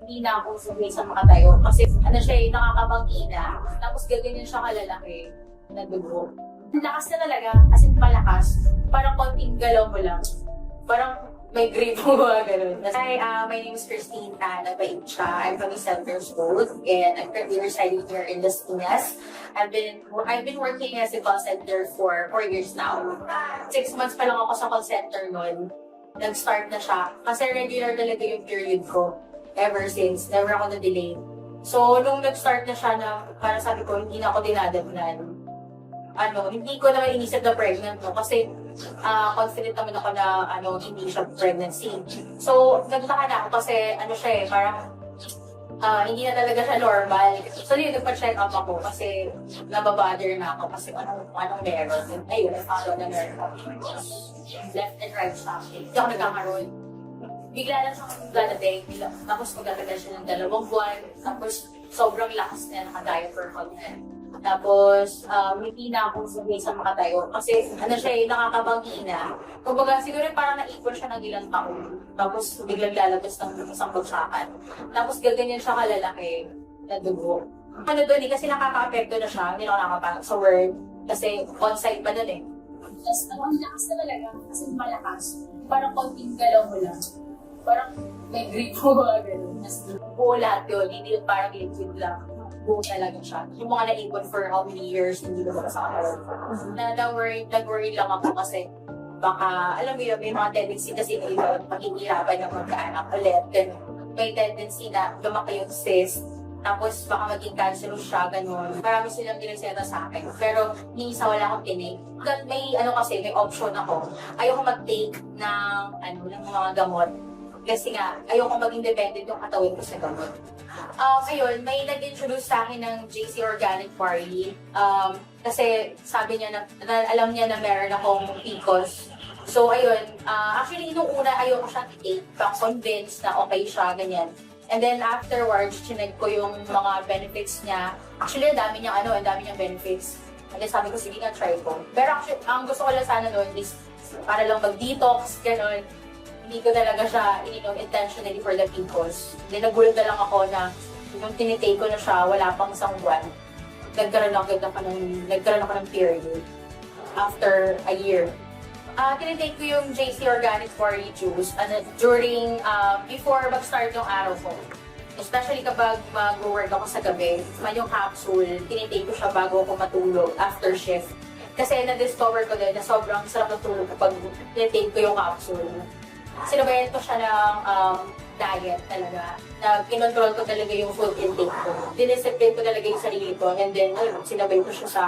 Hindi na ako sabay sa makatayo. Kasi ano siya nakakabanggi na. Tapos gaganyan siya kalalaki na dugo. Lakas na talaga, as in palakas. Parang konting galaw mo lang. Parang may grip mo ba, gano'n. Hi, my name is Christine Tan. Nagbain siya. I'm 27 years old and I'm currently residing here in Las Piñas. I've been working as a call center for 4 years now. 6 months pa lang ako sa call center noon. Nag-start na siya. Kasi regular talaga yung period ko. Ever since. Never ako na-delay. So, nung nag-start na siya na, parang sabi ko, hindi na ako dinadagnan. Hindi ko naman inisip na pregnant, no? Kasi confident naman ako na hindi siya pregnancy. So, nagtaka na ako kasi siya parang hindi na talaga siya normal. So, yun, nagpa-check up ako kasi nababother na ako kasi anong meron. Ayun, I-follow na meron ako. Left and right siya. Hindi ako nagkakaroon. Bigla lang siya magdadating. Tapos magdadating siya ng 2 buwan. Tapos, sobrang lakas na naka-diaper ko na. Tapos, hindi na ako sabay sa makatayo. Kasi, siya nakakabanggi na. Kumbaga, siguro parang naipon siya ng ilang taon. Tapos, biglang lalabas ng isang bagsakan. Tapos, gaganyan siya kalalaki na dugo. Doon kasi nakaka-apekto na siya. Hindi na ako nakapasok sa work. Kasi, on-site pa doon eh. Tapos, ang lakas na talaga. Kasi malakas. Parang konting galaw mo lang. Parang may grip mo ba gano'n. Tapos, buo lahat yun. Hindi parang liquid lang. Buo talaga siya. Yung mga naipon for how many years, hindi ko sa karoon. Nag-worry lang ako kasi baka, alam mo yun, may mga tendency kasi na iba, pakikirapan ng magkaanak ulit. Ganun. May tendency na lumaki yung cyst, tapos baka maging cancerous siya, gano'n. Marami silang ginaseta sa akin. Pero, ni isa wala akong tinig. May, may option ako. Ayoko mag-take ng mga gamot. Kasi nga, ayoko maging dependent yung katawan ko sa gamot. Ayun, may nag-introduce sa akin ng JC Organic Quarry. Kasi sabi niya na alam niya na meron akong PCOS. So, ayun, actually, nung una, ayoko siya i-take. Convinced na okay siya, ganyan. And then, afterwards, chinek ko yung mga benefits niya. Actually, ang dami niyang benefits. And then, sabi ko, sige nga, try ko. Pero actually, ang gusto ko lang sana noon is para lang mag-detox, gano'n. Hindi ko talaga siya ininom intentionally for the PCOS. Then nagulat na lang ako na nung tinitake ko na siya, wala pang 1 buwan. Nagkaroon ako ng period after a year. Tinitake ko yung JC Organic Quarry Juice before mag-start yung araw ko. Especially kapag mag-work ako sa gabi, yung capsule, tinitake ko siya bago ako matulog after shift. Kasi na-discover ko din na sobrang sarap ng tulog kapag tinitake ko yung capsule. Sinabayan ko siya ng diet talaga. Kinontrol ko talaga yung food intake ko. Diniscipline ko talaga yung sarili ko. And then, sinabay ko siya sa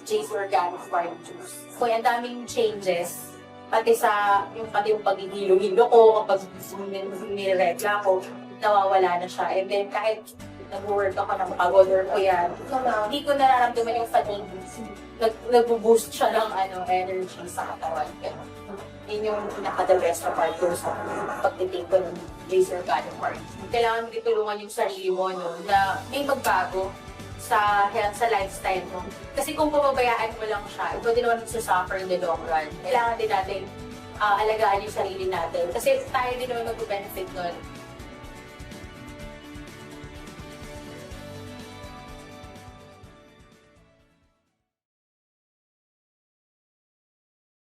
JC Organic Quarry Juice. So, ang daming changes. Pati yung pagigilo-hilo ko, kapag niregla ko, nawawala na siya. And then, kahit nag-work ako ng pagod or yan, hindi ko nararamdaman yung fatigue. Nag-boost siya ng energy sa katawan. Yun yung pinaka-the best na part ko sa pagtitake ko ng JC Organic Quarry. Kailangan mo ditulungan yung sarili mo, na may magbago sa health, sa lifestyle mo. Kasi kung pababayaan mo lang siya, ito din naman magsasuffer in the long run. Kailangan din natin alagaan yung sarili natin. Kasi tayo din naman mag-benefit nun.